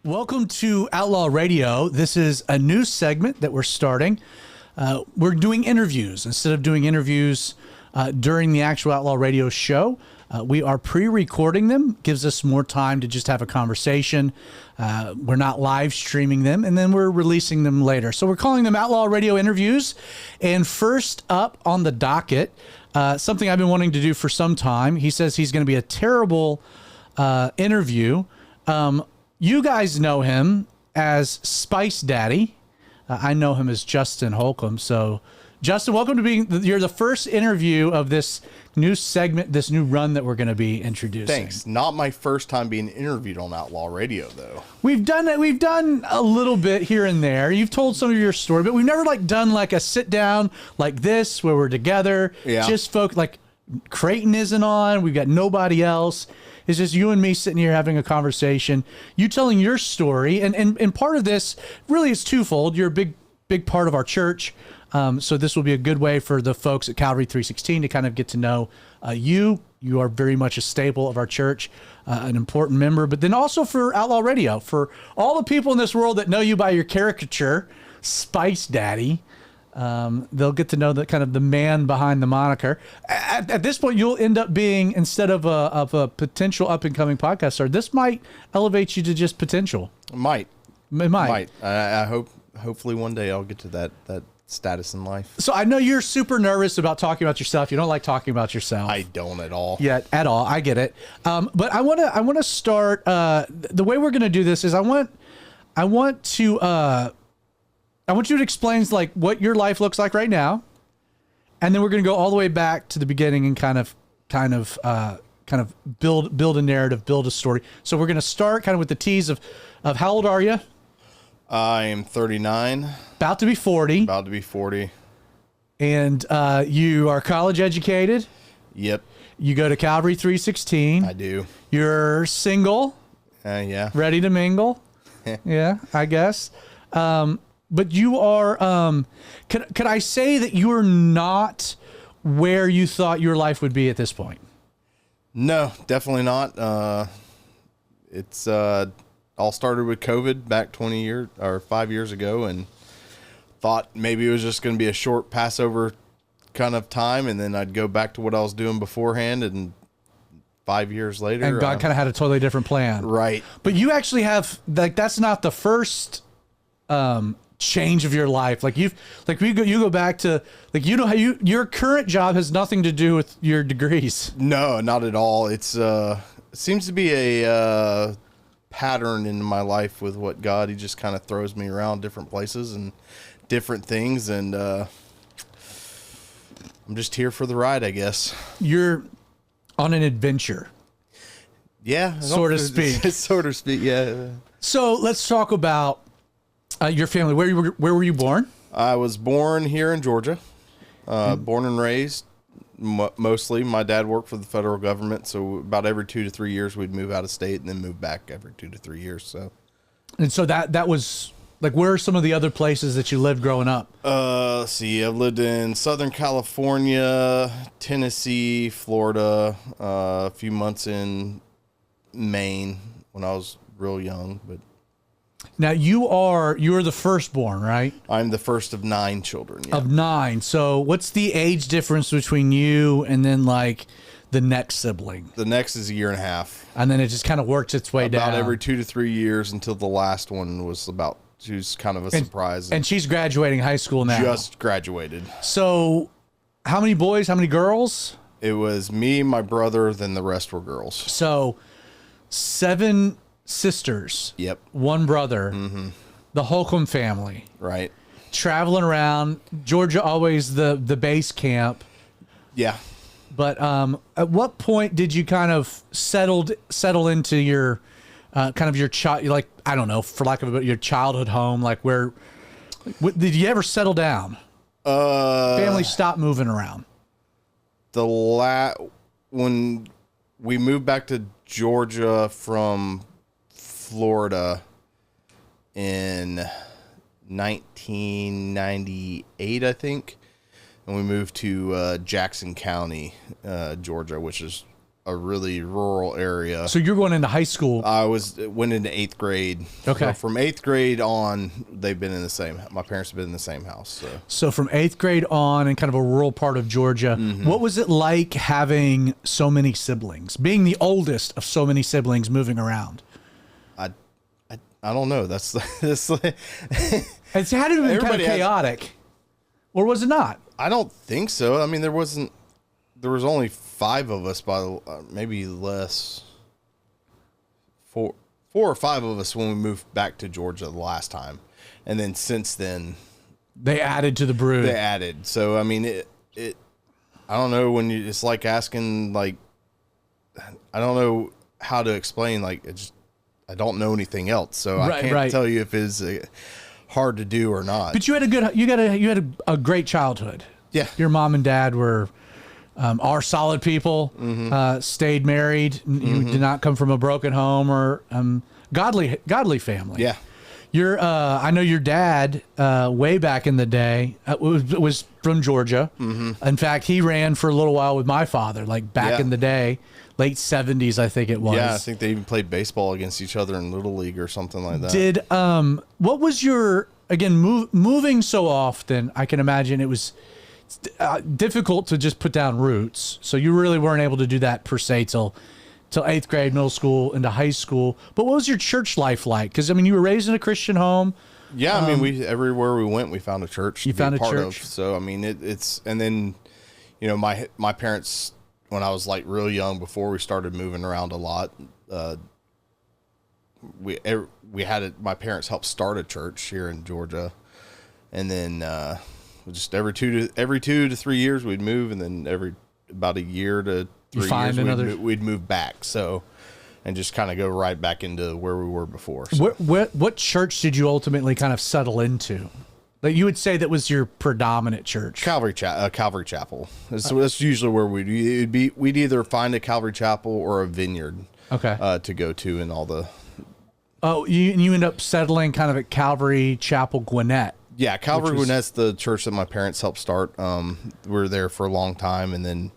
Welcome to Outlaw Radio. This is a new segment that we're starting. We're doing interviews. Instead of doing interviews during the actual Outlaw Radio show, we are pre-recording them. Gives us more time to just have a conversation. We're not live streaming them, and then we're releasing them later. So we're calling them Outlaw Radio interviews. And first up on the docket, something I've been wanting to do for some time. He says he's going to be a terrible interview. You guys know him as Spice Daddy. I know him as Justin Holcombe. So, Justin, welcome to being. You're the first interview of this new segment, this new run that we're going to be introducing. Thanks. Not my first time being interviewed on Outlaw Radio, though. We've done it. We've done a little bit here and there. You've told some of your story, but we've never done a sit down like this where we're together. Yeah. Just Creighton isn't on. We've got nobody else. It's just you and me sitting here having a conversation, you telling your story. And part of this really is twofold. You're a big part of our church. So this will be a good way for the folks at Calvary 316 to kind of get to know you. You are very much a staple of our church, an important member, but then also for Outlaw Radio, for all the people in this world that know you by your caricature, Spice Daddy. They'll get to know the man behind the moniker. At this point, you'll end up being, instead of a potential up and coming podcast star, this might elevate you to just potential. It might. I hopefully one day I'll get to that status in life. So I know you're super nervous about talking about yourself. You don't like talking about yourself. I don't at all. Yeah, at all. I get it. But I want to start. The way we're going to do this is I want you to explain what your life looks like right now, and then we're going to go all the way back to the beginning and kind of build a narrative, build a story. So we're going to start with the tease of how old are you? I am 39. About to be 40. About to be 40. And you are college educated? Yep. You go to Calvary 316? I do. You're single? Yeah. Ready to mingle? Yeah, I guess. But you are, could I say that you are not where you thought your life would be at this point? No, definitely not. It's all started with COVID back 5 years ago, and thought maybe it was just going to be a short Passover kind of time, and then I'd go back to what I was doing beforehand, and 5 years later. And God kind of had a totally different plan. Right. But you actually have, that's not the first change of your life. You go back to how your current job has nothing to do with your degrees. No, not at all. It's it seems to be a pattern in my life with what God, he just kind of throws me around different places and different things, and I'm just here for the ride, I guess. You're on an adventure. Yeah, so to speak. So to speak, yeah. So let's talk about your family. Where were you born? I was born here in Georgia, born and raised. Mostly, my dad worked for the federal government, so about every 2 to 3 years we'd move out of state and then move back every 2 to 3 years. So that was where are some of the other places that you lived growing up? Let's see, I've lived in Southern California, Tennessee, Florida, a few months in Maine when I was real young, but. Now you're the firstborn, right? I'm the first of 9 children. Yeah. Of 9. So what's the age difference between you and then the next sibling? The next is a year and a half. And then it just kind of works its way down. About every 2 to 3 years until the last one was she was kind of a surprise. And she's graduating high school now. Just graduated. So how many boys, how many girls? It was me, my brother, then the rest were girls. So 7 sisters. Yep. 1 brother. Mm-hmm. The Holcombe family. Right. Traveling around. Georgia always the base camp. Yeah. But at what point did you kind of settle into your your child, I don't know, for lack of your childhood home, did you ever settle down? Family stopped moving around. When we moved back to Georgia from Florida in 1998, I think, and we moved to Jackson County, Georgia, which is a really rural area. So you're going into high school. Went into 8th grade. Okay. So from 8th grade on, they've been in the same. My parents have been in the same house. So from 8th grade on, in kind of a rural part of Georgia, what was it like having so many siblings, being the oldest of so many siblings moving around? I don't know. That's It's had to have been kind of chaotic, or was it not? I don't think so. I mean, there was only 5 of us, maybe less. 4 or 5 of us when we moved back to Georgia the last time, and then since then they added to the brood. They added. So I mean, it. I don't know when it's like asking like. I don't know how to explain like it. I don't know anything else, so I can't tell you if it's hard to do or not. But you had a great childhood. Yeah, your mom and dad are solid people. Stayed married. You did not come from a broken home or godly family. Yeah, I know your dad way back in the day was from Georgia. In fact, he ran for a little while with my father, like back in the day. Late 70s, I think it was. Yeah, I think they even played baseball against each other in Little League or something like that. What was your, again, moving so often, I can imagine it was difficult to just put down roots. So you really weren't able to do that per se till 8th grade, middle school, into high school. But what was your church life like? Because, I mean, you were raised in a Christian home. Yeah, I mean, everywhere we went, we found a church. You found a church. So, I mean, it's, and then, you know, my parents, when I was like real young, before we started moving around a lot, we had it. My parents helped start a church here in Georgia, and then just every 2 to 3 years we'd move, and then about a year to 3 years we'd move back. So, and just kind of go right back into where we were before. So. What church did you ultimately kind of settle into? Like you would say that was your predominant church. Calvary Chapel. That's usually where we'd either find a Calvary Chapel or a vineyard. Okay. To go to and all the. Oh, you end up settling kind of at Calvary Chapel Gwinnett. Yeah, Calvary Gwinnett's the church that my parents helped start. We were there for a long time, and then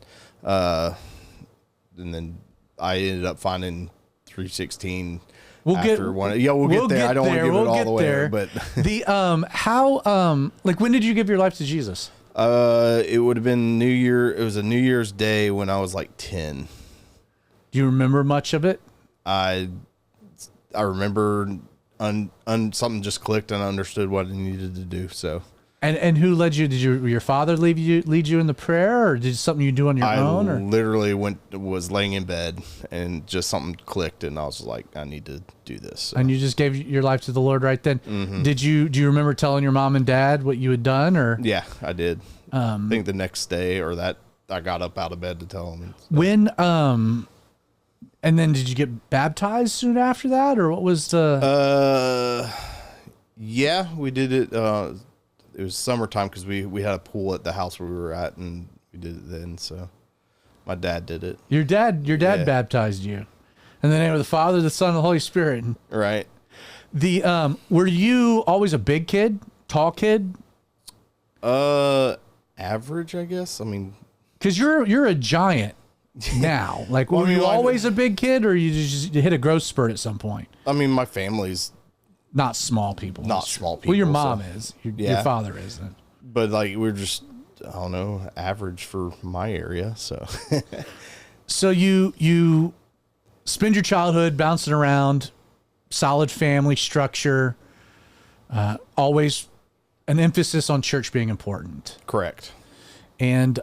I ended up finding 316. We'll get there. I don't want to give it all the way there, but the like when did you give your life to Jesus? It would have been New Year. It was a New Year's Day when I was like 10. Do you remember much of it? I remember something just clicked and I understood what I needed to do. So. And who led you? Did your father lead you in the prayer, or did something you do on your own? Or? Literally was laying in bed and just something clicked, and I was like, I need to do this. So. And you just gave your life to the Lord right then. Do you remember telling your mom and dad what you had done, or? Yeah, I did. I think the next day or that I got up out of bed to tell them. When and then did you get baptized soon after that, or what was the? Yeah, we did it. It was summertime because we had a pool at the house where we were at, and we did it then. So my dad did it. Your dad baptized you in the name of the Father, the Son, and the Holy Spirit. Right. Were you always a big kid, tall kid? Average, I guess. I mean, because you're a giant now. Like, were you always a big kid, or you just hit a growth spurt at some point? I mean, my family's. Not small people. Not small people. Well, your mom is. Your father isn't. But like we're just, I don't know, average for my area. So. So you spend your childhood bouncing around, solid family structure, always an emphasis on church being important. Correct. And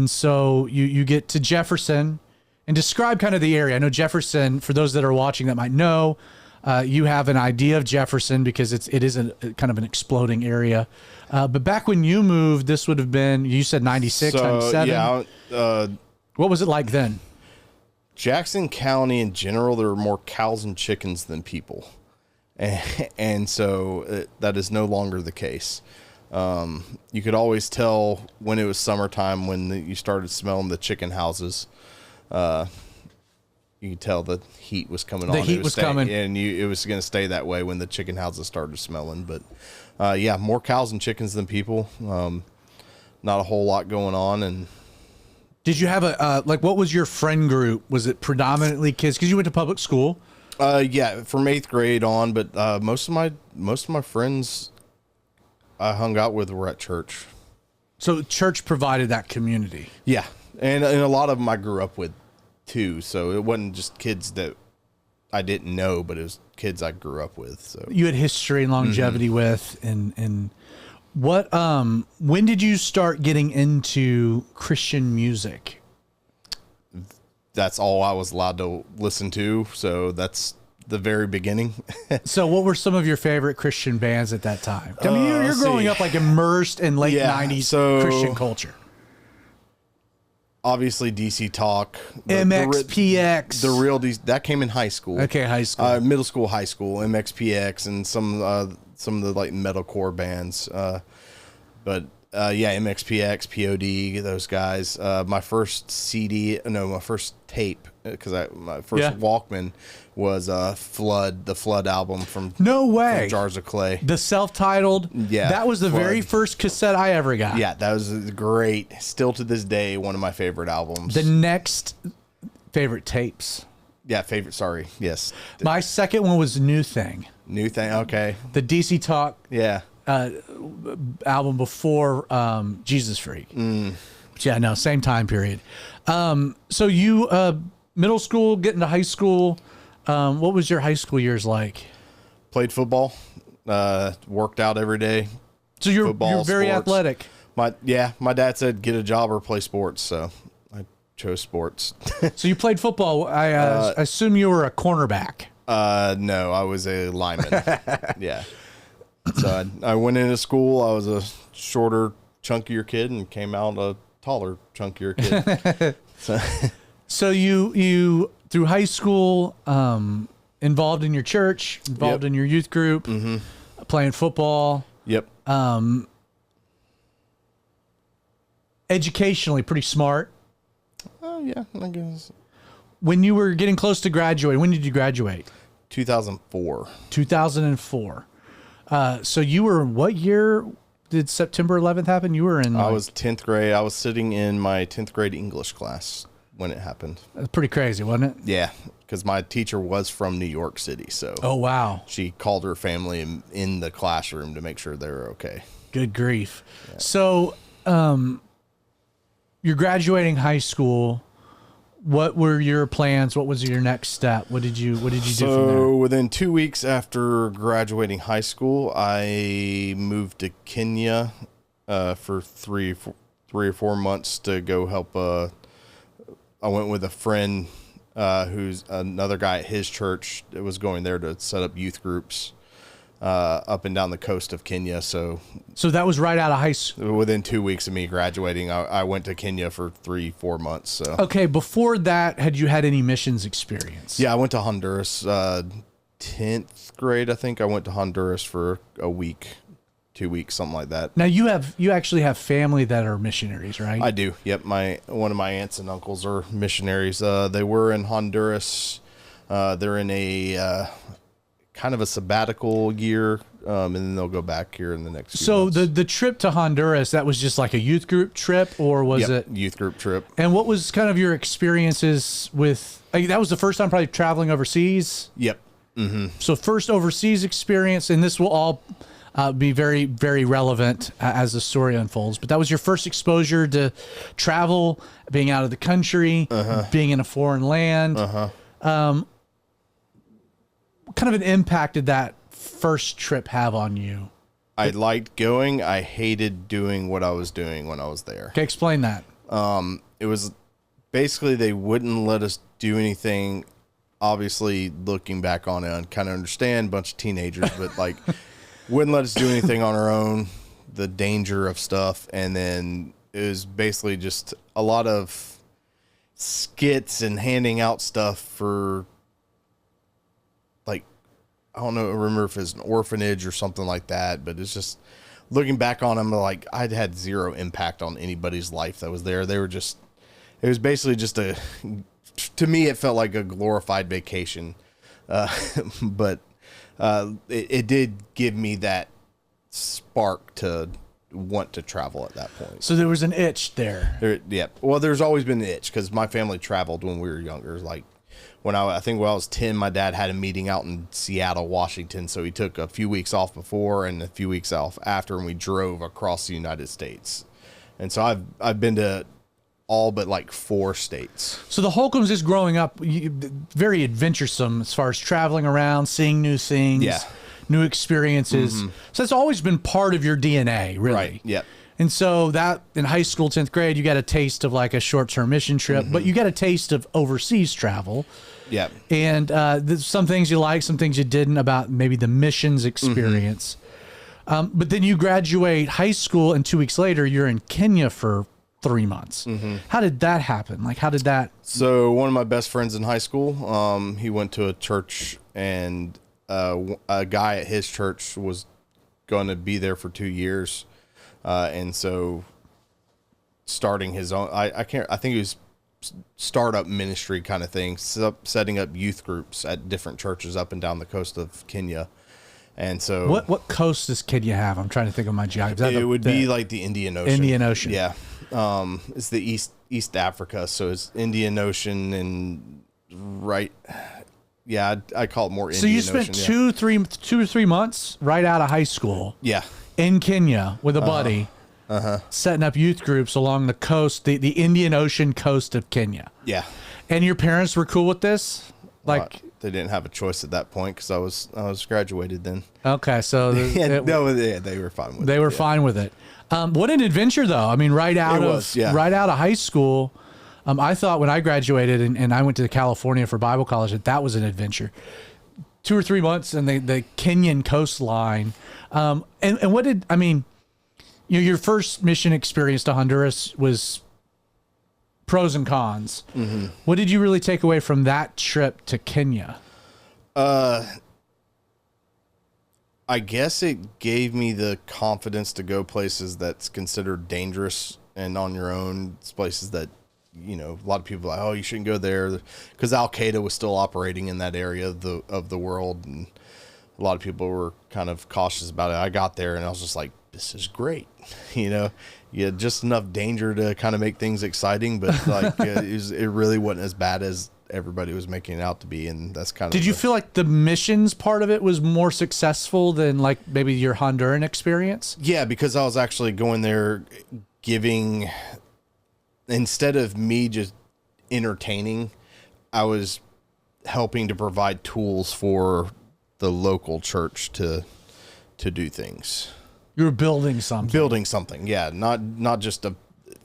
so you get to Jefferson, and describe kind of the area. I know Jefferson, for those that are watching that might know. You have an idea of Jefferson because it is a kind of an exploding area. But back when you moved, this would have been, you said 96, 97? Yeah. What was it like then? Jackson County in general, there were more cows and chickens than people. And so that is no longer the case. You could always tell when it was summertime when you started smelling the chicken houses. You could tell the heat was coming on. The heat was coming. And it was going to stay that way when the chicken houses started smelling. But, yeah, more cows and chickens than people. Not a whole lot going on. And Did you have what was your friend group? Was it predominantly kids? Because you went to public school. Yeah, from 8th grade on, but most of my friends I hung out with were at church. So church provided that community. Yeah, and a lot of them I grew up with too. So it wasn't just kids that I didn't know, but it was kids I grew up with. So you had history and longevity with, and what? When did you start getting into Christian music? That's all I was allowed to listen to. So that's the very beginning. So what were some of your favorite Christian bands at that time? I mean, you're growing up like immersed in late 90s Christian culture. Obviously DC Talk. MXPX. The real DC, that came in high school. Okay, high school. Middle school, high school, MXPX and some of the like metalcore bands. Yeah, MXPX, POD, those guys. My first my first tape, because my first Walkman was the Flood album from from Jars of Clay. The self-titled. Yeah, that was the very first cassette I ever got. Yeah, that was great. Still to this day, one of my favorite albums. The next favorite tapes. Yeah, Sorry, yes. My second one was New Thing. New Thing. Okay. The DC Talk. Yeah. Album before Jesus Freak. Yeah, no, same time period. So you middle school, get into high school. What was your high school years like? Played football. Worked out every day. So you're very athletic. My dad said get a job or play sports, so I chose sports. So you played football. I assume you were a cornerback. No, I was a lineman. Yeah. So I went into school. I was a shorter, chunkier kid, and came out a taller, chunkier kid. So you through high school, involved in your church, involved in your youth group, playing football. Yep. Educationally, pretty smart. Oh yeah, I guess. When you were getting close to graduating, when did you graduate? 2004. 2004. So you were, what year did September 11th happen? You were in... I was 10th grade. I was sitting in my 10th grade English class when it happened. That's pretty crazy, wasn't it? Yeah, because my teacher was from New York City, so... Oh, wow. She called her family in the classroom to make sure they were okay. Good grief. Yeah. So, you're graduating high school. What were your plans? What was your next step? What did you do from there? So within 2 weeks after graduating high school, I moved to Kenya for three or 4 months to go help. I went with a friend who's another guy at his church that was going there to set up youth groups up and down the coast of Kenya. So that was right out of high school. Within 2 weeks of me graduating, I went to Kenya for 3-4 months. So okay, before that, had you had any missions experience? Yeah, I went to Honduras. 10th grade, I think. I went to Honduras for a week, 2 weeks, something like that. Now you actually have family that are missionaries, right? I do. Yep, one of my aunts and uncles are missionaries. They were in Honduras. They're in a kind of a sabbatical year, and then they'll go back here in the next few months. So the trip to Honduras, that was just like a youth group trip, or was it youth group trip? And what was kind of your experiences with? That was the first time probably traveling overseas. Yep. Mm-hmm. So first overseas experience, and this will all be very, very relevant as the story unfolds. But that was your first exposure to travel, being out of the country, being in a foreign land. What kind of an impact did that first trip have on you? I liked going. I hated doing what I was doing when I was there. Okay, explain that. It was basically they wouldn't let us do anything. Obviously, looking back on it, I kind of understand, bunch of teenagers, but like wouldn't let us do anything on our own. The danger of stuff, and then it was basically just a lot of skits and handing out stuff for. I don't know, remember if it's an orphanage or something like that, but it's just looking back on them, like I'd had zero impact on anybody's life that was there. They were just, it was basically just to me, it felt like a glorified vacation. But it did give me that spark to want to travel at that point. So there was an itch there. Yeah. Well, there's always been an itch because my family traveled when we were younger. Like I think when I was 10, my dad had a meeting out in Seattle, Washington. So he took a few weeks off before and a few weeks off after, and we drove across the United States. And so I've been to all but like 4 states. So the Holcombes is growing up very adventuresome as far as traveling around, seeing new things. Yeah. New experiences. So that's always been part of your DNA, really. Right. Yep. And so that in high school, 10th grade, you got a taste of like a short-term mission trip, but you got a taste of overseas travel. Yep. And there's some things you like, some things you didn't about maybe the missions experience. But then you graduate high school, and 2 weeks later, you're in Kenya for 3 months. How did that happen? Like, how did that? So one of my best friends in high school, he went to a church, and a guy at his church was going to be there for 2 years. And so starting his own, I think it was startup ministry kind of thing, setting up youth groups at different churches up and down the coast of Kenya. And so what coast does Kenya have? I'm trying to think of my geography. It would be like the Indian Ocean. Indian Ocean. Yeah. It's the East Africa. So it's Indian Ocean and right. Yeah, I call it more Indian Ocean. So you spent 2 or 3 months right out of high school. Yeah. In Kenya with a buddy, setting up youth groups along the coast, the Indian Ocean coast of Kenya. Yeah. And your parents were cool with this? Like they didn't have a choice at that point because I was graduated then. Okay, so they were fine with it. They were fine with it. What an adventure, though. I mean, right out of high school. I thought when I graduated and I went to California for Bible college that was an adventure. 2 or 3 months in the Kenyan coastline. And what did, I mean, your first mission experience to Honduras was pros and cons. What did you really take away from that trip to Kenya? I guess it gave me the confidence to go places that's considered dangerous and on your own. It's places that, a lot of people are like, oh, you shouldn't go there, because Al-Qaeda was still operating in that area of the world, and a lot of people were kind of cautious about it. I got there and I was just like, this is great. You had just enough danger to kind of make things exciting, but like it really wasn't as bad as everybody was making it out to be. And that's kind of. Did you feel like the missions part of it was more successful than like maybe your Honduran experience? Yeah, because I was actually going there giving, instead of me just entertaining, I was helping to provide tools for the local church to do things. You were building something. Yeah, not just a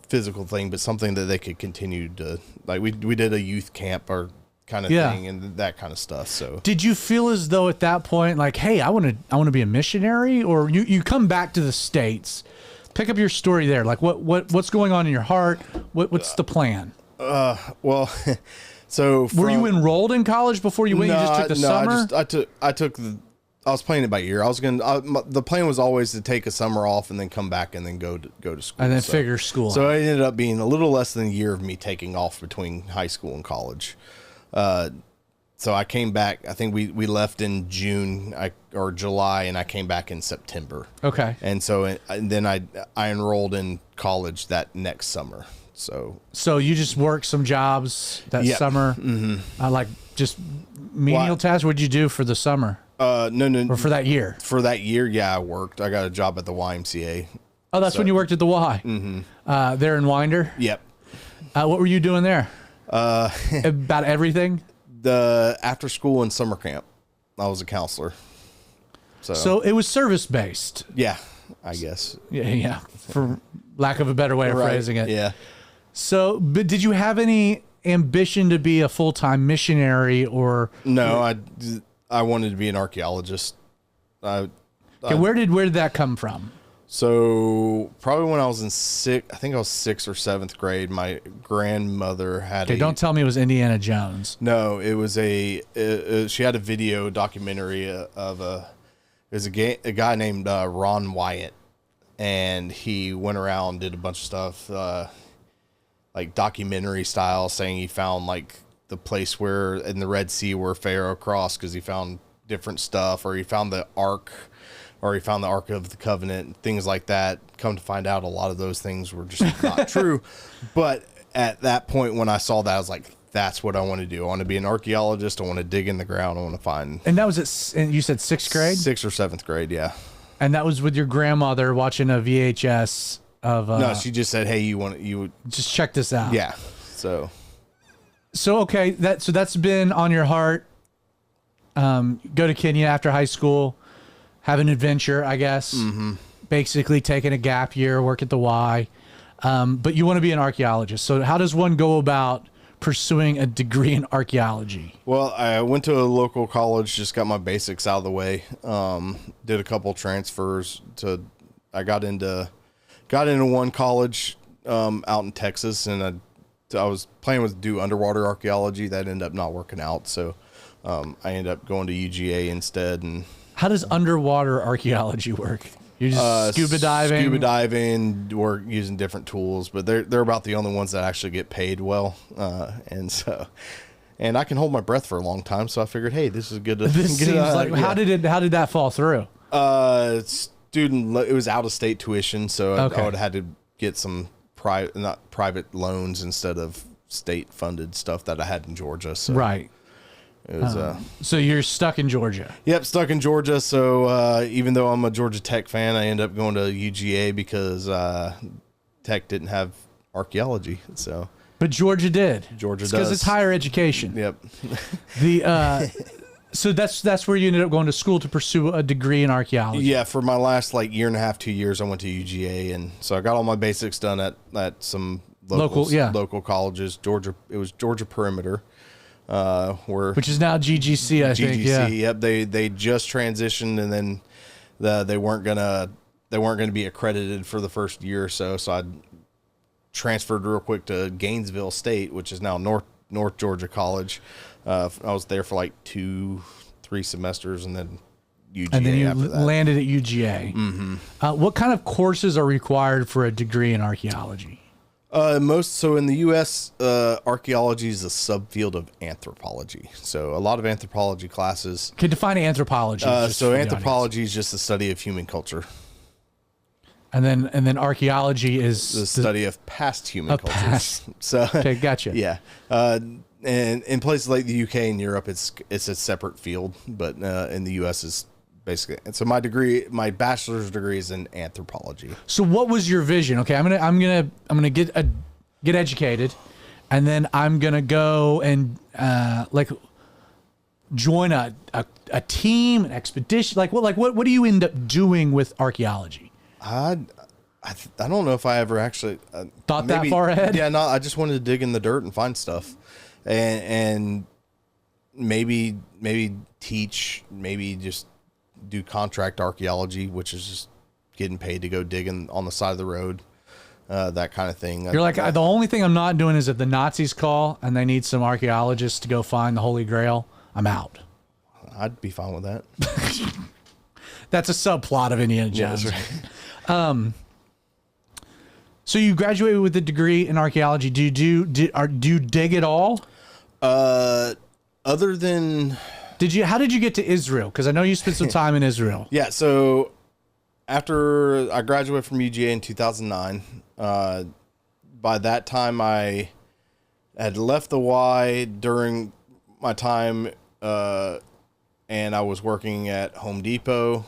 physical thing, but something that they could continue to, like we did a youth camp or kind of thing and that kind of stuff. So did you feel as though at that point, like, hey, I want to be a missionary? Or you come back to the States, pick up your story there. Like what's going on in your heart? What's the plan? Well, so were you enrolled in college before you went? You just took the summer? I was playing it by ear. The plan was always to take a summer off and then come back and then go to school. And then figure school out. So it ended up being a little less than a year of me taking off between high school and college. So I came back, I think we left in June or July, and I came back in September. Okay. And so then I enrolled in college that next summer. So you just worked some jobs that summer? Mm-hmm. Like just menial tasks? What did you do for the summer? No. Or for that year? For that year, yeah, I worked. I got a job at the YMCA. Oh, that's when you worked at the Y? Mm-hmm. There in Winder? Yep. What were you doing there? About everything? The after school and summer camp. I was a counselor. So it was service-based? Yeah, I guess. Yeah, for lack of a better way of phrasing it. Yeah. So, but did you have any ambition to be a full-time missionary or? No, I wanted to be an archaeologist. Where did that come from? So probably when I was in I think I was 6th or 7th grade, my grandmother had don't tell me it was Indiana Jones. No, it was she had a video documentary of a guy named Ron Wyatt, and he went around, did a bunch of stuff, like documentary style, saying he found like the place where in the Red Sea where Pharaoh crossed because he found different stuff, or he found the ark or he found the Ark of the Covenant, things like that. Come to find out, a lot of those things were just not true. But at that point, when I saw that, I was like, that's what I want to do. I want to be an archaeologist. I want to dig in the ground. I want to find. And that was and you said 6th grade? 6th or 7th grade, yeah. And that was with your grandmother watching a VHS of. No, she just said, "Hey, you would just check this out." Yeah. So okay, that's been on your heart. Go to Kenya after high school, have an adventure, I guess. Mm-hmm. Basically, taking a gap year, work at the Y. But you want to be an archaeologist. So how does one go about pursuing a degree in archaeology? Well, I went to a local college, just got my basics out of the way. Did a couple transfers I got into one college out in Texas, and I was planning to do underwater archaeology. That ended up not working out, so I ended up going to UGA instead. And how does underwater archaeology work? You're just scuba diving, or using different tools, but they're about the only ones that actually get paid well. And I can hold my breath for a long time, so I figured, hey, this is good. This seems like yeah. How did that fall through? It was out of state tuition, so I would have had to get some private loans instead of state funded stuff that I had in Georgia. So. Right. It was, so you're stuck in Georgia. Yep, stuck in Georgia. So even though I'm a Georgia Tech fan, I ended up going to UGA because Tech didn't have archaeology. So, but Georgia did. Georgia does because it's higher education. Yep. So that's where you ended up going to school to pursue a degree in archaeology. Yeah, for my last year and a half, 2 years, I went to UGA, and so I got all my basics done at some local colleges. It was Georgia Perimeter. Which is now GGC, I think. Yeah. Yep. They just transitioned, and then they weren't gonna be accredited for the first year or so. So I transferred real quick to Gainesville State, which is now North Georgia College. I was there for 2-3 semesters, and then UGA. And then you after that. landed at UGA. Mm-hmm. What kind of courses are required for a degree in archaeology? So in the U.S., archaeology is a subfield of anthropology. So a lot of anthropology classes. Can define anthropology. So anthropology is just the study of human culture. And then archaeology is the study of past human cultures. So okay, gotcha. Yeah. And in places like the UK and Europe, it's a separate field, but in the U.S. is basically. And so my bachelor's degree is in anthropology. So what was your vision? Okay, I'm gonna get educated, and then I'm gonna go and join a team, an expedition. What do you end up doing with archaeology? I don't know if I ever actually thought that far ahead. Yeah, no, I just wanted to dig in the dirt and find stuff, and maybe teach, maybe just do contract archaeology, which is just getting paid to go digging on the side of the road, that kind of thing. You're like, the only thing I'm not doing is if the Nazis call and they need some archaeologists to go find the Holy Grail, I'm out. I'd be fine with that. That's a subplot of Indiana Jones. Yeah, that's right. So you graduated with a degree in archaeology. Do you dig at all? Other than... How did you get to Israel? Because I know you spent some time in Israel. Yeah, so after I graduated from UGA in 2009, by that time I had left the Y during my time, and I was working at Home Depot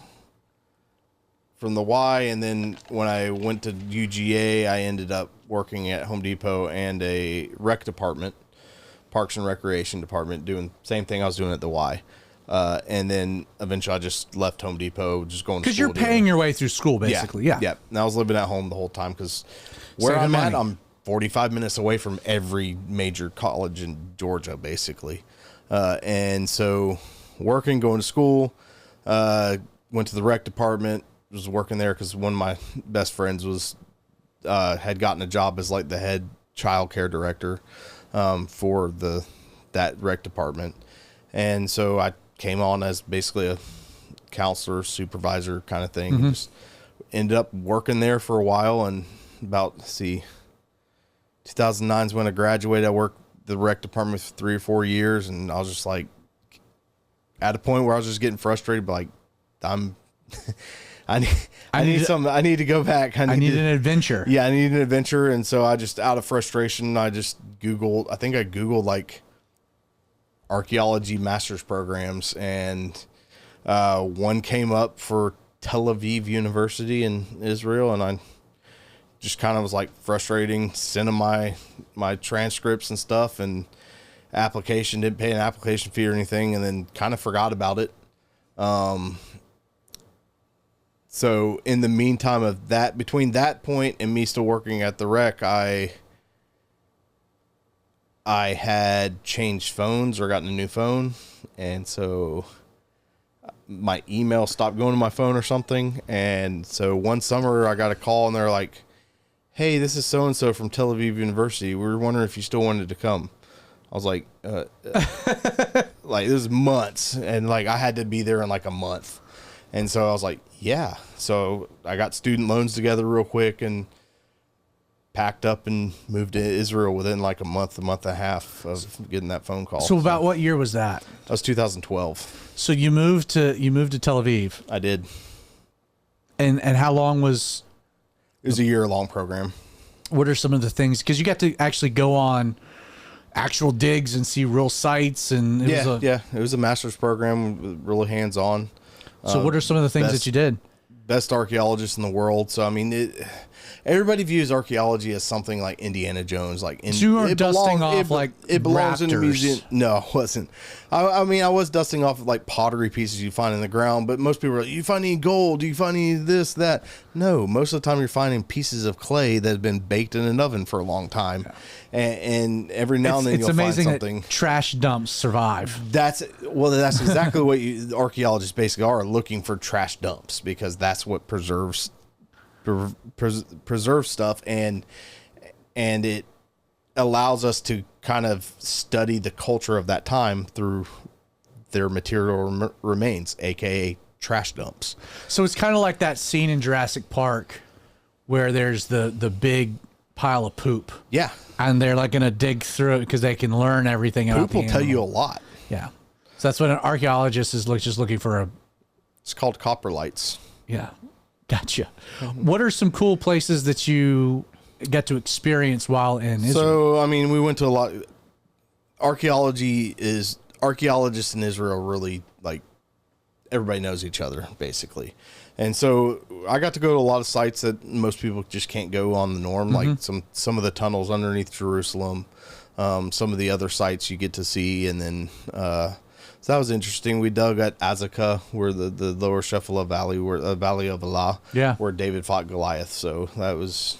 from the Y, and then when I went to UGA, I ended up working at Home Depot and a rec department. Parks and Recreation Department, doing the same thing I was doing at the Y. And then eventually I just left Home Depot, just going to school. Because you're paying your way through school, basically. Yeah. And I was living at home the whole time because where I'm at, I'm 45 minutes away from every major college in Georgia, basically. And so working, going to school, went to the rec department, was working there because one of my best friends had gotten a job as the head child care director for that rec department. And so I came on as basically a counselor, supervisor kind of thing. Mm-hmm. Just ended up working there for a while, and 2009 is when I graduated. I worked the rec department for 3 or 4 years, and I was just at a point where I was just getting frustrated, I'm I need to go back. I need an adventure. Yeah, I need an adventure. And so I just, out of frustration, I think I Googled like archaeology master's programs, and one came up for Tel Aviv University in Israel, and I just kind of was like frustrating, sending my transcripts and stuff, and didn't pay an application fee or anything, and then kind of forgot about it. So in the meantime of that, between that point and me still working at the rec, I had changed phones or gotten a new phone. And so my email stopped going to my phone or something. And so one summer I got a call and they're like, "Hey, this is so-and-so from Tel Aviv University. We were wondering if you still wanted to come." I was like, like, this is months. And like, I had to be there in like a month. And so I was like, yeah. So I got student loans together real quick and packed up and moved to Israel within like a month and a half of getting that phone call. So about what year was that? That was 2012. So you moved to Tel Aviv. I did. And how long was? It was a year-long program. What are some of the things? Because you got to actually go on actual digs and see real sites, and it was a master's program, really hands-on. So what are some of the things that you did? Best archaeologist in the world. So, I mean, everybody views archaeology as something like Indiana Jones. Like, so you weren't dusting off it belongs raptors. in a museum. No, it wasn't. I mean, I was dusting off like pottery pieces you find in the ground, but most people are like, "You find any gold? Do you find any this, that?" No, most of the time you're finding pieces of clay that have been baked in an oven for a long time. Yeah. And every now and then you'll find something. That trash dumps survive. That's exactly what archaeologists basically are, looking for trash dumps, because that's what preserves stuff, and it allows us to kind of study the culture of that time through their material remains, aka trash dumps. So it's kind of like that scene in Jurassic Park where there's the big pile of poop. Yeah. And they're like going to dig through it because they can learn everything about poop will tell you a lot. Yeah. So that's what an archaeologist is just looking for. It's called coprolites. Yeah. Gotcha. What are some cool places that you get to experience while in Israel? So, I mean, we went to a lot. Archaeologists in Israel really, like, everybody knows each other, basically. And so I got to go to a lot of sites that most people just can't go on the norm, like some of the tunnels underneath Jerusalem, some of the other sites you get to see. And then, so that was interesting. We dug at Azekah, where the lower Shephelah Valley, where the Valley of Allah, where David fought Goliath. So that's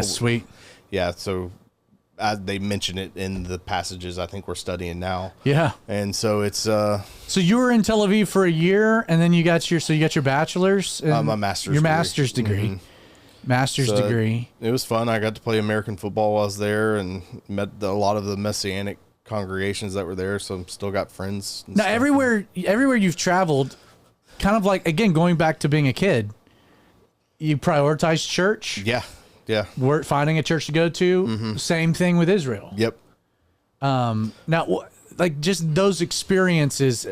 sweet. Yeah. So as they mention it in the passages I think we're studying now. Yeah. And so it's so you were in Tel Aviv for a year, and then you got your bachelor's and my master's your degree. Master's degree. Master's degree. It was fun. I got to play American football while I was there, and met a lot of the Messianic congregations that were there, so I'm still got friends. Now everywhere you've traveled, kind of like, again, going back to being a kid, you prioritize church. Yeah. Finding a church to go to. Same thing with Israel. Yep. Now, like, just those experiences,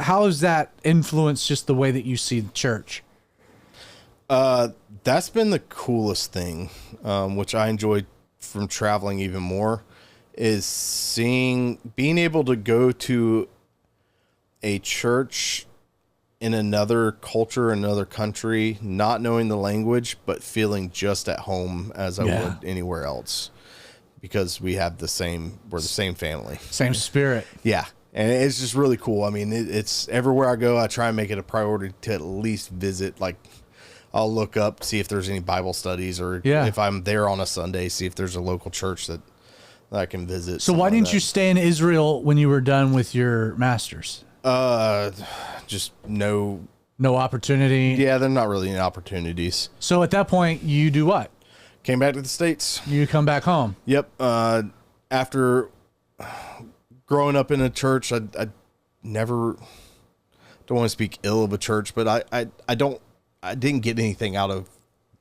how has that influenced just the way that you see the church? That's been the coolest thing, which I enjoyed from traveling even more, is being able to go to a church in another culture, another country, not knowing the language, but feeling just at home as I would anywhere else, because we're the same family. Same spirit. Yeah. And it's just really cool. I mean, it's everywhere I go, I try and make it a priority to at least visit. Like, I'll look up, see if there's any Bible studies, or if I'm there on a Sunday, see if there's a local church that I can visit. So why didn't you stay in Israel when you were done with your master's? Just no opportunity. Yeah, they're not really any opportunities. So at that point, you do what? Came back to the States. You come back home. Yep. After growing up in a church, I never, don't want to speak ill of a church, but I didn't get anything out of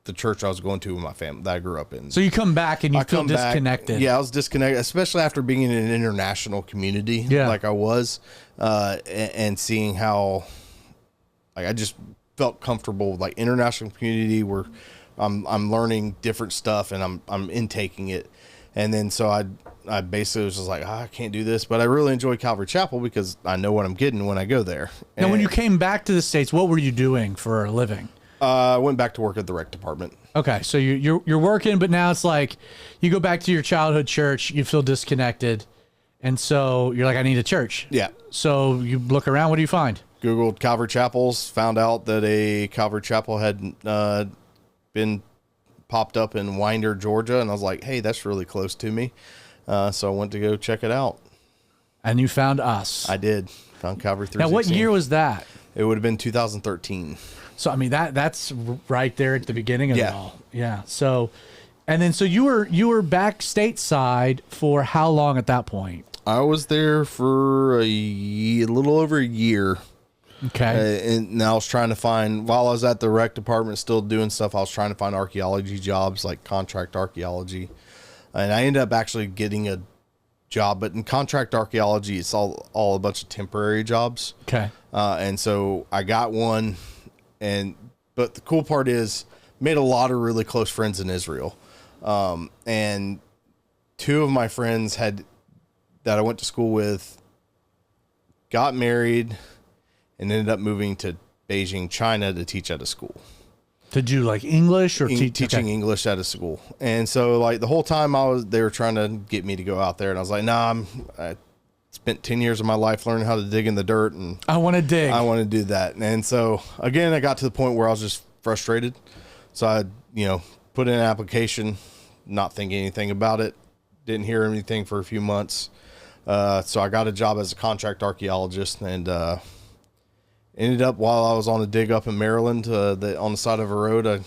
the church I was going to with my family that I grew up in. So you come back and you feel disconnected. Yeah, I was disconnected, especially after being in an international community like I was, and seeing how, like, I just felt comfortable with like international community where I'm learning different stuff and I'm intaking it. And then so I basically was just like, I can't do this, but I really enjoy Calvary Chapel because I know what I'm getting when I go there. Now, when you came back to the States, what were you doing for a living? I went back to work at the rec department. Okay, so you're working, but now it's like you go back to your childhood church, you feel disconnected, and so you're like, I need a church. Yeah. So you look around. What do you find? Googled Calvary Chapels, found out that a Calvary Chapel had been popped up in Winder, Georgia, and I was like, hey, that's really close to me. So I went to go check it out. And you found us. I did. Found Calvary 316. Now, what year was that? It would have been 2013. So, I mean, that's right there at the beginning of it Yeah. all. Yeah. So, and then, so you were back stateside for how long at that point? I was there for a little over a year. Okay. And I was trying to find, while I was at the rec department still doing stuff, I was trying to find archaeology jobs, like contract archaeology. And I ended up actually getting a job, but in contract archaeology, it's all a bunch of temporary jobs. Okay. And so I got one, but the cool part is made a lot of really close friends in Israel. And two of my friends that I went to school with got married and ended up moving to Beijing, China to teach at a school. To do like English or teaching English at a school. And so like the whole time they were trying to get me to go out there, and I was like, nah, I spent 10 years of my life learning how to dig in the dirt, and I want to dig. I want to do that. And so again, I got to the point where I was just frustrated. So I, put in an application, not thinking anything about it. Didn't hear anything for a few months. So I got a job as a contract archaeologist, and ended up while I was on a dig up in Maryland, on the side of a road, I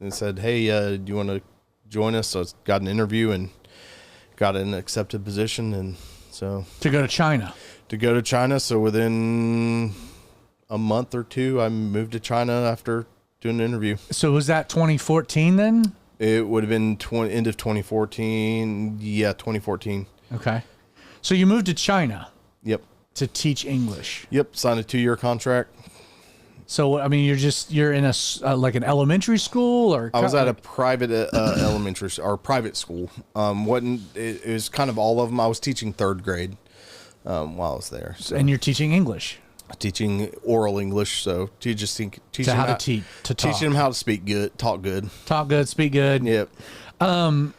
said, hey, do you want to join us? So I got an interview and got an accepted position. And so to go to China. So within a month or two, I moved to China after doing an interview. So was that 2014 then? It would have been end of 2014. Yeah, 2014. Okay. So you moved to China. Yep. To teach English. Yep. Signed a 2-year contract. So, I mean, you're in like an elementary school, or I was at a private elementary or private school. It was kind of all of them. I was teaching 3rd grade while I was there. So. And you're teaching English. Teaching oral English, so teaching how to teach, to talk. Teaching them how to speak good, talk good, speak good. Yep. A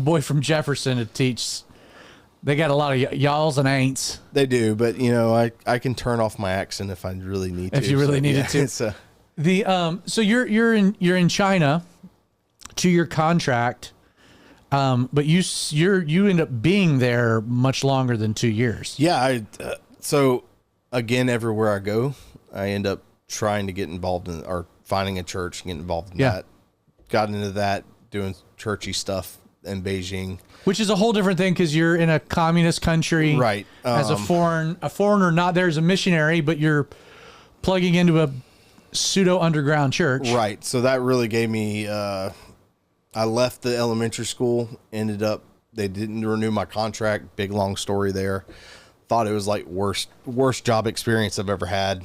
boy from Jefferson to teach. They got a lot of y'alls and ain'ts. They do, but I can turn off my accent if I really need to. If you really needed to. So you're in China, 2-year contract, but you end up being there much longer than 2 years. Yeah, so again, everywhere I go, I end up trying to get involved in or finding a church and get involved in that. Got into that, doing churchy stuff in Beijing. Which is a whole different thing because you're in a communist country, right? As a foreigner, not there as a missionary, but you're plugging into a pseudo underground church, right? So that really gave me. I left the elementary school. Ended up they didn't renew my contract. Big long story there. Thought it was like worst job experience I've ever had.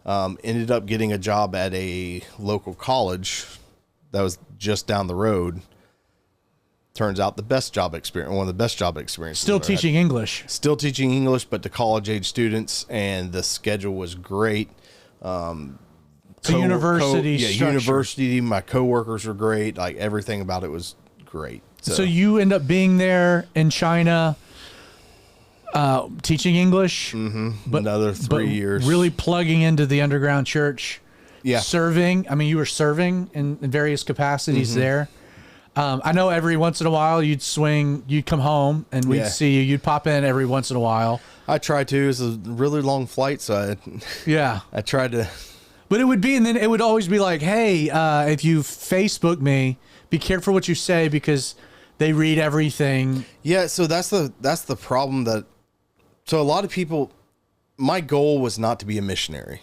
Ended up getting a job at a local college that was just down the road. Turns out one of the best job experiences. Still teaching English, but to college age students, and the schedule was great. University. My coworkers were great. Like everything about it was great. So you end up being there in China, teaching English. Mm-hmm. Another 3 years. Really plugging into the underground church. Yeah. Serving. I mean, you were serving in various capacities there. I know every once in a while you'd come home and we'd see you. You'd pop in every once in a while. I tried to. It's a really long flight, so I tried to. But it would be, and then it would always be like, hey, if you Facebook me, be careful what you say because they read everything. Yeah, so that's the problem so a lot of people, my goal was not to be a missionary.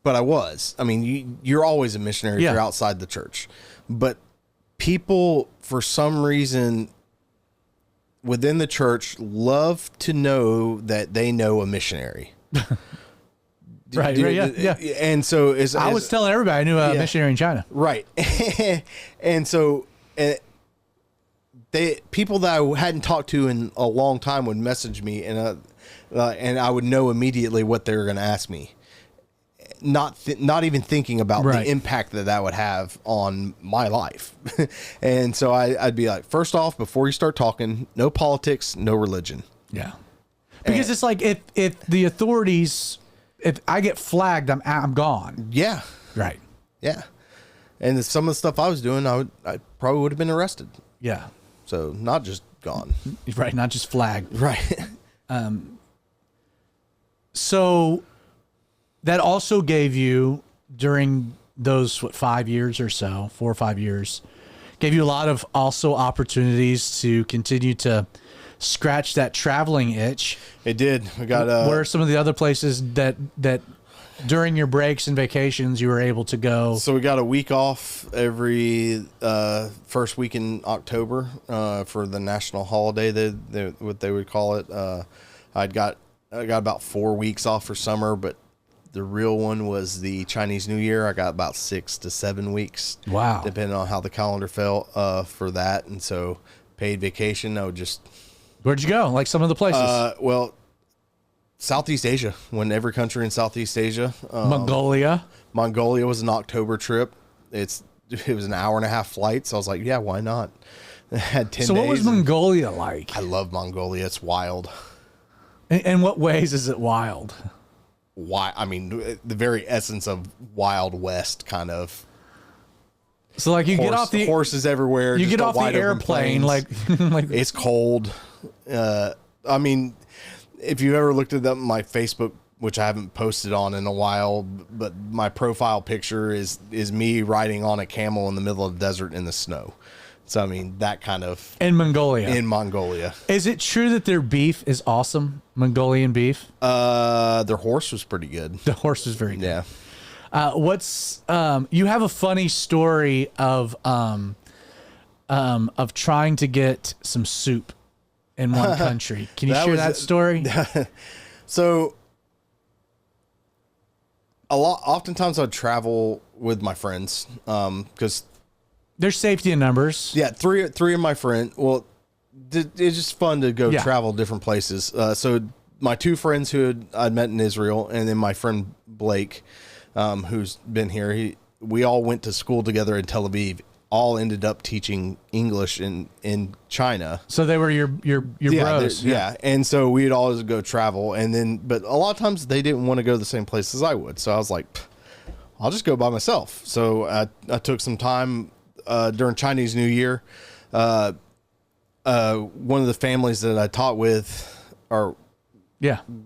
But I was. I mean, you're always a missionary if you're outside the church. But people, for some reason, within the church, love to know that they know a missionary. Right. Yeah. And so I was telling everybody I knew a missionary in China. Right. And so people that I hadn't talked to in a long time would message me, and I would know immediately what they were going to ask me. Not even thinking about the impact that would have on my life. And so I'd be like, first off, before you start talking, no politics, no religion. Yeah. Because it's like if the authorities, if I get flagged, I'm gone. Yeah. Right. Yeah. And some of the stuff I was doing, I probably would have been arrested. Yeah. So not just gone. Right. Not just flagged. Right. So that also gave you, during those 5 years or so, 4 or 5 years, gave you a lot of also opportunities to continue to scratch that traveling itch. It did. We got where are some of the other places that during your breaks and vacations you were able to go? So we got a week off every first week in October for the national holiday, what they would call it. I got about 4 weeks off for summer, but the real one was the Chinese New Year. I got about 6 to 7 weeks. Wow. Depending on how the calendar fell for that. And so paid vacation, I would just... Where'd you go? Like some of the places? Well, Southeast Asia. Went every country in Southeast Asia. Mongolia. Mongolia was an October trip. It was an hour-and-a-half flight, so I was like, yeah, why not? I had 10 days. So what was Mongolia like? I love Mongolia. It's wild. In what ways is it wild? Why? I mean, the very essence of Wild West kind of. So like you get off the horses everywhere. You get off the airplane, like it's cold. I mean, if you've ever looked at my Facebook, which I haven't posted on in a while, but my profile picture is me riding on a camel in the middle of the desert in the snow. So I mean, that kind of in Mongolia. Is it true that their beef is awesome? Mongolian beef? Their horse was pretty good. The horse was very good. Yeah. You have a funny story of trying to get some soup in one country. Can you share that story? So oftentimes I'd travel with my friends, because there's safety in numbers. Yeah. Three of my friends. Well, it's just fun to go travel different places. So my 2 friends who I'd met in Israel, and then my friend Blake, who's been here, we all went to school together in Tel Aviv, all ended up teaching English in China. So they were your bros. Yeah. And so we'd always go travel, but a lot of times they didn't want to go to the same places I would. So I was like, I'll just go by myself. So I took some time during Chinese New Year. One of the families that I taught with, or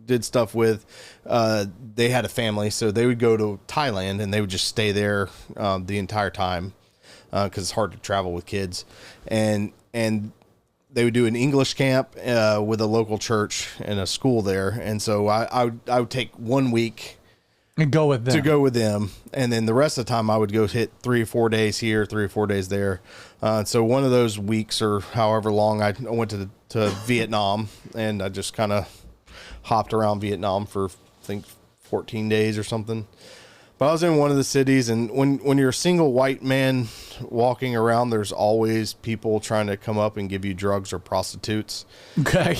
did stuff with, they had a family, so they would go to Thailand and they would just stay there the entire time, because it's hard to travel with kids, and they would do an English camp with a local church and a school there, and so I would take 1 week and go with them, and then the rest of the time I would go hit 3 or 4 days here, 3 or 4 days there. So one of those weeks, or however long, I went to Vietnam, and I just kind of hopped around Vietnam for, I think, 14 days or something. But I was in one of the cities, and when you're a single white man walking around, there's always people trying to come up and give you drugs or prostitutes. Okay.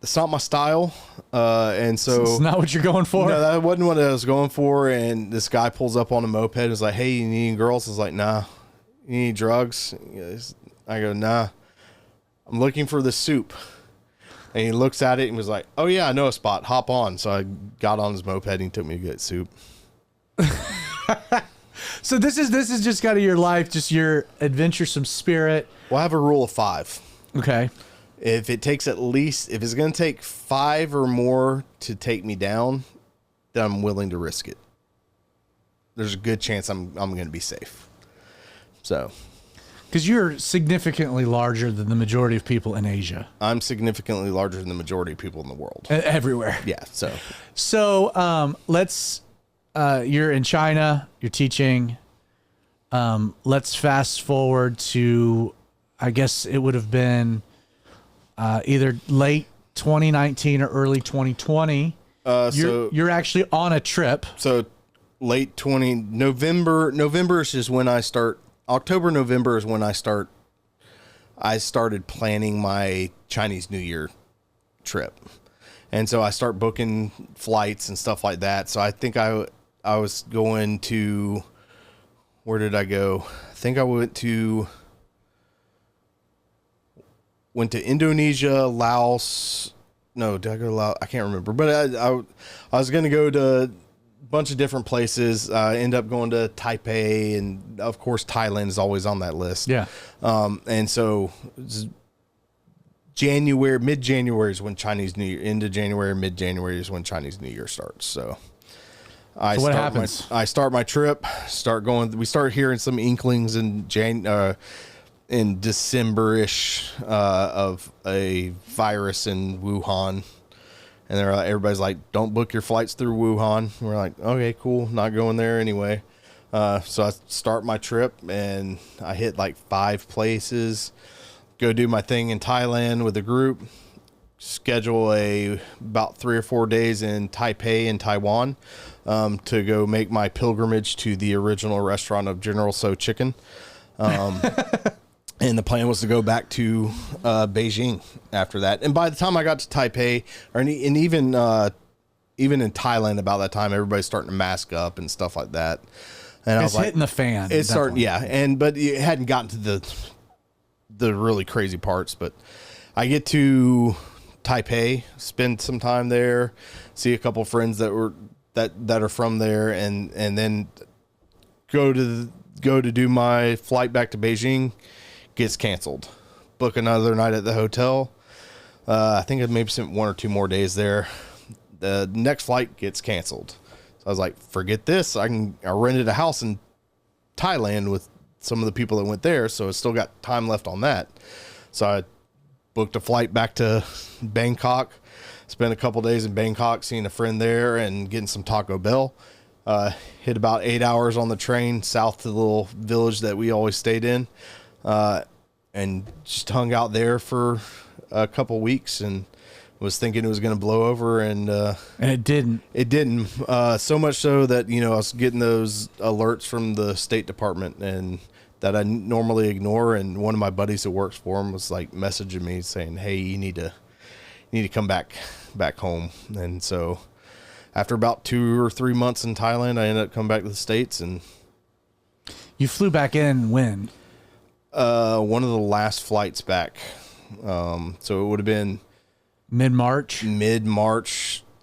It's not my style, and so it's not what you're going for. No, that wasn't what I was going for. And this guy pulls up on a moped and is like, "Hey, you need any girls?" I was like, "Nah." "You need drugs?" I go, "Nah, I'm looking for the soup." And he looks at it and was like, "Oh yeah, I know a spot. Hop on." So I got on his moped and he took me to get soup. So this is just kind of your life, just your adventuresome spirit. Well, I have a rule of 5. Okay. If it's going to take 5 or more to take me down, then I'm willing to risk it. There's a good chance I'm going to be safe. So, because you're significantly larger than the majority of people in Asia. I'm significantly larger than the majority of people in the world. Everywhere. Yeah. So let's. You're in China. You're teaching. Let's fast forward to, I guess it would have been either late 2019 or early 2020. You're actually on a trip. So late November is when I start. October, November is when I started planning my Chinese New Year trip. And so I start booking flights and stuff like that. So I think I was going to, where did I go? I think I went to Indonesia, Laos. No, did I go to Laos? I can't remember. But I was going to go to a bunch of different places. I end up going to Taipei, and of course Thailand is always on that list. Yeah. And so mid-January is when Chinese New Year, into January, mid-January is when Chinese New Year starts. So what happens? I start my trip, we start hearing some inklings in December-ish of a virus in Wuhan. And everybody's like, don't book your flights through Wuhan. And we're like, okay, cool. Not going there anyway. So I start my trip and I hit like 5 places, go do my thing in Thailand with a group, schedule about 3 or 4 days in Taipei in Taiwan, to go make my pilgrimage to the original restaurant of General Tso Chicken. And the plan was to go back to Beijing after that. And by the time I got to Taipei, and even in Thailand about that time, everybody's starting to mask up and stuff like that. And I was hitting the fan. It's starting, yeah. But it hadn't gotten to the really crazy parts. But I get to Taipei, spend some time there, see a couple friends that are from there, and then go to do my flight back to Beijing. Gets canceled. Book another night at the hotel. I think I maybe spent 1 or 2 more days there. The next flight gets canceled. So I was like, forget this. I rented a house in Thailand with some of the people that went there, so I still got time left on that. So I booked a flight back to Bangkok. Spent a couple days in Bangkok, seeing a friend there and getting some Taco Bell. Hit about 8 hours on the train south to the little village that we always stayed in. And just hung out there for a couple weeks and was thinking it was going to blow over, and it didn't. It didn't. So much so that, I was getting those alerts from the State Department and that I normally ignore. And one of my buddies that works for him was like messaging me saying, "Hey, you need to come back home." And so after about 2 or 3 months in Thailand, I ended up coming back to the States. And you flew back in when? One of the last flights back. So it would have been mid-March.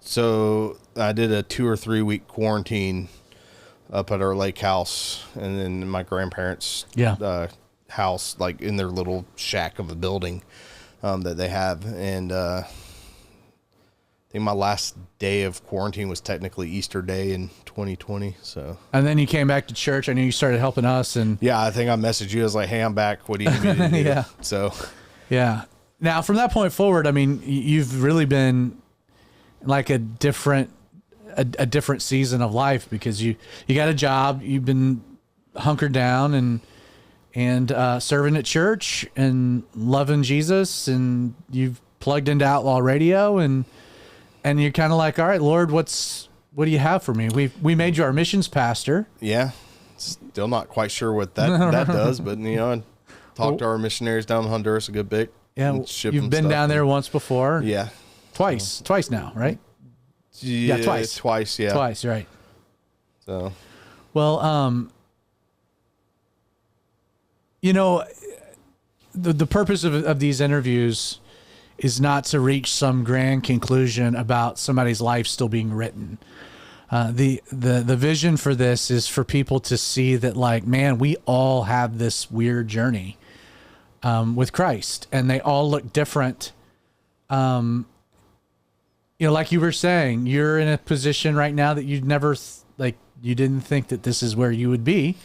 So I did a 2 or 3 week quarantine up at our lake house, and then my grandparents' house, like in their little shack of a building that they have. And I think my last day of quarantine was technically Easter Day in 2020. So, and then you came back to church. I knew you started helping us, and I think I messaged you. I was like, "Hey, I'm back. What do you need me to do?" Yeah. So, yeah. Now, from that point forward, I mean, you've really been like a different season of life, because you got a job, you've been hunkered down and serving at church and loving Jesus, and you've plugged into Outlaw Radio, and you're kind of like, all right, Lord, what do you have for me? We made you our missions pastor. Yeah. Still not quite sure what that does, but I talked to our missionaries down in Honduras a good bit. Yeah. You've been down there once before. Yeah. Twice now, right? Yeah, twice. Twice, yeah. Twice, right. So, well, the purpose of these interviews is not to reach some grand conclusion about somebody's life still being written. The vision for this is for people to see that, like, man, we all have this weird journey with Christ, and they all look different. Like you were saying, you're in a position right now that you'd never you didn't think that this is where you would be.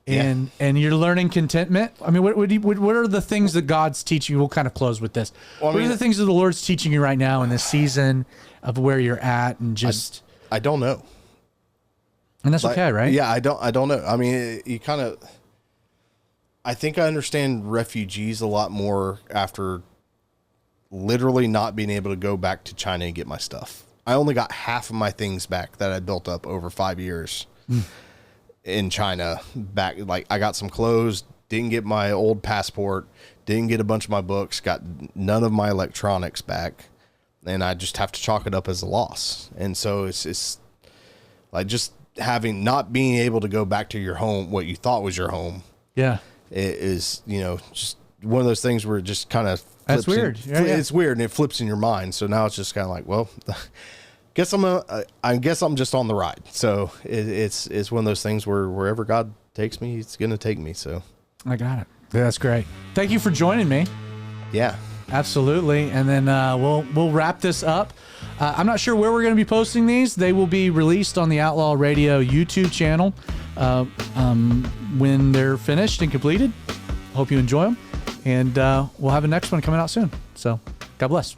And you're learning contentment. I mean, what are the things that God's teaching you? We'll kind of close with this. Well, what are the things that the Lord's teaching you right now in this season of where you're at, and just I don't know. And that's okay, right? Yeah, I don't know. I mean, I think I understand refugees a lot more after literally not being able to go back to China and get my stuff. I only got half of my things back that I built up over 5 years in China back. Like I got some clothes, didn't get my old passport, didn't get a bunch of my books, got none of my electronics back. And I just have to chalk it up as a loss. And so it's like just not being able to go back to your home, what you thought was your home. Yeah. It is, just one of those things where it just kind of that's weird. It's weird, and it flips in your mind. So now it's just kind of like, well, I guess I'm just on the ride. So it's one of those things where wherever God takes me, He's going to take me. So I got it. Yeah, that's great. Thank you for joining me. Yeah, absolutely. And then we'll wrap this up. I'm not sure where we're going to be posting these. They will be released on the Outlaw Radio YouTube channel when they're finished and completed. Hope you enjoy them. And we'll have a next one coming out soon. So God bless.